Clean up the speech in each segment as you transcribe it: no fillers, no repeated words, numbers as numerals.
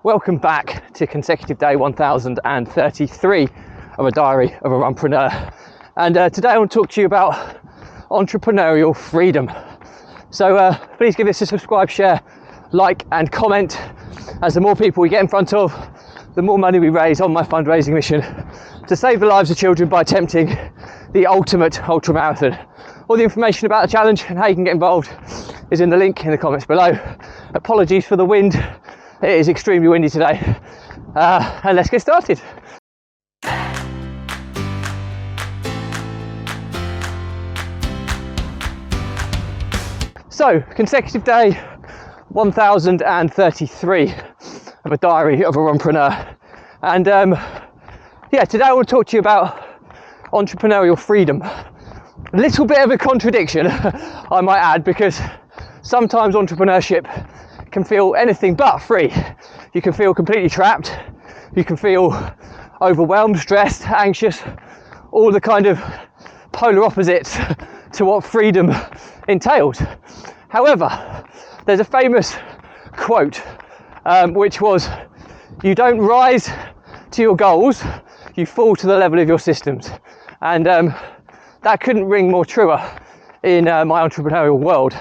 Welcome back to consecutive day 1033 of a diary of a runpreneur. And today I want to talk to you about entrepreneurial freedom. So please give this a subscribe, share, like and comment, as the more people we get in front of, the more money we raise on my fundraising mission to save the lives of children by attempting the ultimate ultramarathon. All the information about the challenge and how you can get involved is in the link in the comments below. Apologies for the wind. It is extremely windy today, and let's get started. So, consecutive day 1033 of a diary of a runpreneur, and today I want to talk to you about entrepreneurial freedom. A little bit of a contradiction, I might add, because sometimes entrepreneurship can feel anything but free. You can feel completely trapped, you can feel overwhelmed, stressed, anxious, all the kind of polar opposites to what freedom entails. However, there's a famous quote which was, "You don't rise to your goals, you fall to the level of your systems." And that couldn't ring more truer in my entrepreneurial world.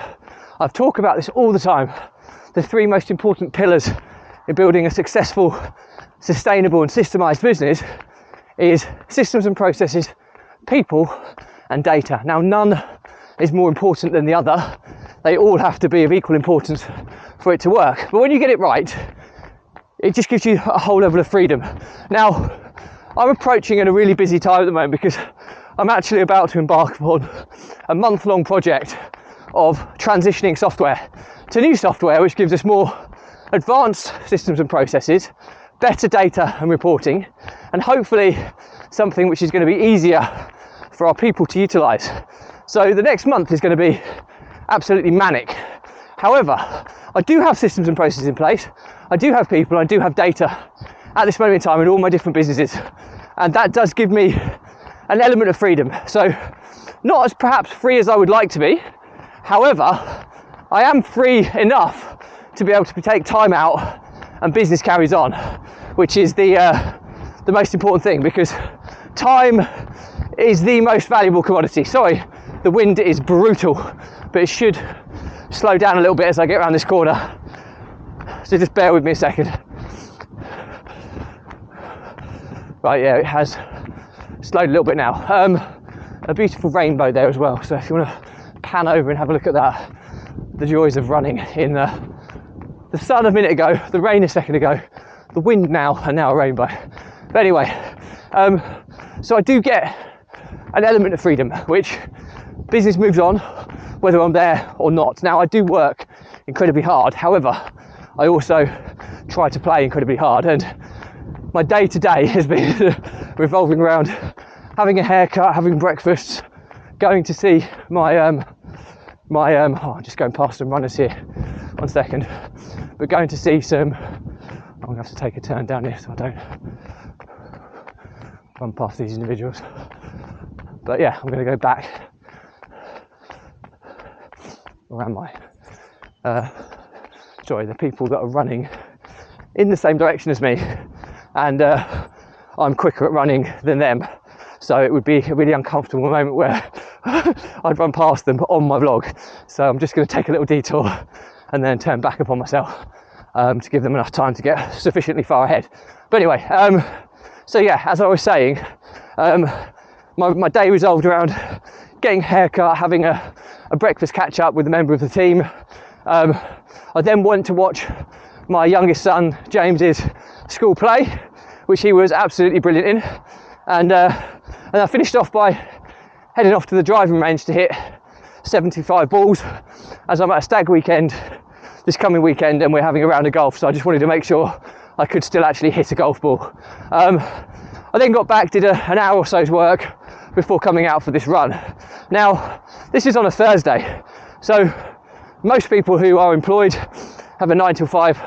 I've talked about this all the time. The three most important pillars in building a successful, sustainable and systemized business is systems and processes, people and data. Now, none is more important than the other. They all have to be of equal importance for it to work. But when you get it right, it just gives you a whole level of freedom. Now, I'm approaching in a really busy time at the moment because I'm actually about to embark upon a month-long project of transitioning software to new software, which gives us more advanced systems and processes, better data and reporting, and hopefully something which is going to be easier for our people to utilize. So the next month is going to be absolutely manic. However, I do have systems and processes in place. I do have people, I do have data at this moment in time in all my different businesses, and that does give me an element of freedom. So not as perhaps free as I would like to be. However, I am free enough to be able to take time out and business carries on, which is the most important thing, because time is the most valuable commodity. Sorry, the wind is brutal, but it should slow down a little bit as I get around this corner. So just bear with me a second. Right, yeah, it has slowed a little bit now. A beautiful rainbow there as well. So if you want to pan over and have a look at that, the joys of running in the sun a minute ago, the rain a second ago, the wind now, and now a rainbow. But anyway, so I do get an element of freedom, which business moves on, whether I'm there or not. Now, I do work incredibly hard. However, I also try to play incredibly hard, and my day to day has been revolving around having a haircut, having breakfast, going to see my I'm just going past some runners here, 1 second, but going to see some, I'm going to have to take a turn down here so I don't run past these individuals. But yeah, I'm going to go back. Where am I? The people that are running in the same direction as me, and I'm quicker at running than them. So it would be a really uncomfortable moment where I'd run past them on my vlog. So I'm just going to take a little detour and then turn back upon myself to give them enough time to get sufficiently far ahead. But anyway, so yeah, as I was saying, my day revolved around getting a haircut, having a breakfast catch up with a member of the team. I then went to watch my youngest son James's school play, which he was absolutely brilliant in, and I finished off by heading off to the driving range to hit 75 balls, as I'm at a stag weekend this coming weekend and we're having a round of golf, so I just wanted to make sure I could still actually hit a golf ball. I then got back, did an hour or so's work before coming out for this run. Now, this is on a Thursday, so most people who are employed, have a 9 to 5,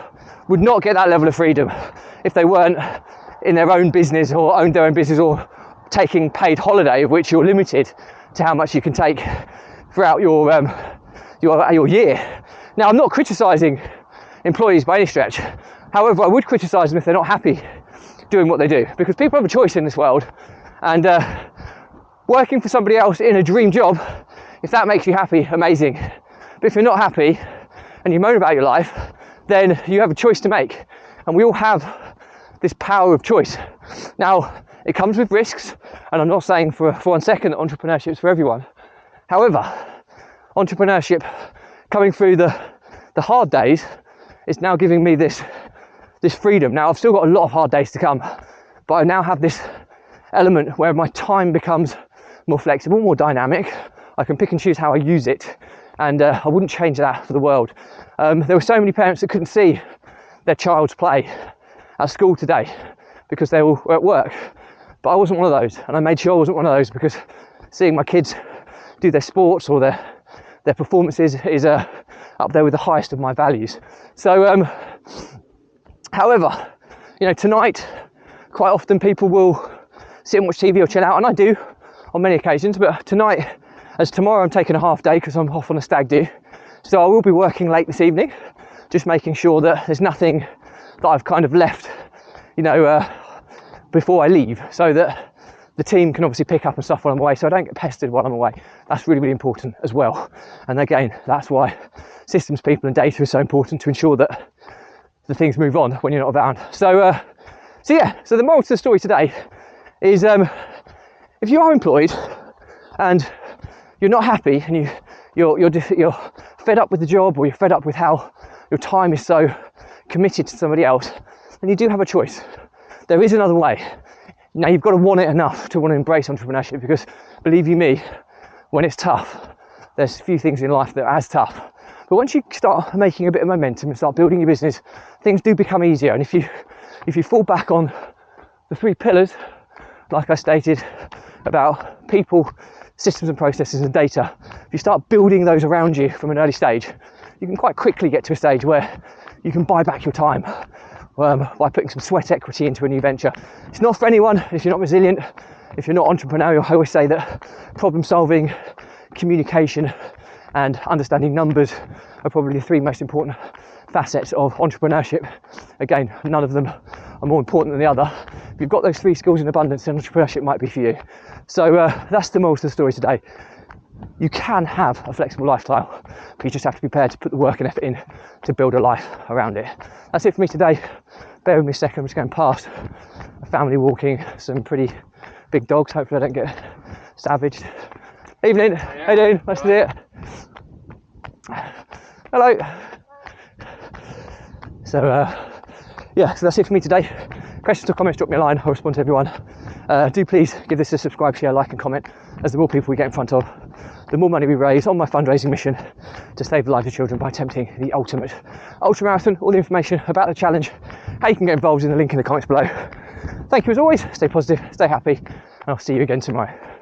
would not get that level of freedom if they weren't in their own business or owned their own business or taking paid holiday, of which you're limited to how much you can take throughout your year. Now, I'm not criticising employees by any stretch. However, I would criticise them if they're not happy doing what they do, because people have a choice in this world, and working for somebody else in a dream job, if that makes you happy, amazing. But if you're not happy and you moan about your life, then you have a choice to make, and we all have this power of choice. Now, it comes with risks, and I'm not saying for 1 second that entrepreneurship is for everyone. However, entrepreneurship, coming through the hard days, is now giving me this freedom. Now, I've still got a lot of hard days to come, but I now have this element where my time becomes more flexible, more dynamic. I can pick and choose how I use it, and I wouldn't change that for the world. There were so many parents that couldn't see their child's play at school today because they were at work, but I wasn't one of those, and I made sure I wasn't one of those, because seeing my kids do their sports or their performances is up there with the highest of my values. So however, tonight quite often people will sit and watch TV or chill out, and I do on many occasions, but tonight, as tomorrow I'm taking a half day because I'm off on a stag do, so I will be working late this evening, just making sure that there's nothing that I've kind of left before I leave, so that the team can obviously pick up and stuff while I'm away, so I don't get pestered while I'm away. That's really, really important as well. And again, that's why systems people and data is so important, to ensure that the things move on when you're not around. So the moral to the story today is, if you are employed and you're not happy, and you're fed up with the job, or you're fed up with how your time is so committed to somebody else, then you do have a choice. There is another way. Now, you've got to want it enough to want to embrace entrepreneurship, because believe you me, when it's tough, there's a few things in life that are as tough. But once you start making a bit of momentum and start building your business, things do become easier. And if you fall back on the 3 pillars, like I stated, about people, systems and processes and data, if you start building those around you from an early stage, you can quite quickly get to a stage where you can buy back your time by putting some sweat equity into a new venture. It's not for anyone if you're not resilient, if you're not entrepreneurial. I always say that problem solving, communication, and understanding numbers are probably the 3 most important facets of entrepreneurship. Again, none of them are more important than the other. If you've got those 3 skills in abundance, then entrepreneurship might be for you. So that's the moral to the story today. You can have a flexible lifestyle, but you just have to be prepared to put the work and effort in to build a life around it. That's it for me today. Bear with me a second, I'm just going past a family walking some pretty big dogs. Hopefully I don't get savaged. Evening, how you doing? Nice to see you. Hello. So so that's it for me today. Questions or comments, drop me a line, I'll respond to everyone. Do please give this a subscribe, share, like and comment, as the more people we get in front of, the more money we raise on my fundraising mission to save the lives of children by attempting the ultimate ultra marathon. All the information about the challenge, how you can get involved, in the link in the comments below. Thank you as always, stay positive, stay happy, and I'll see you again tomorrow.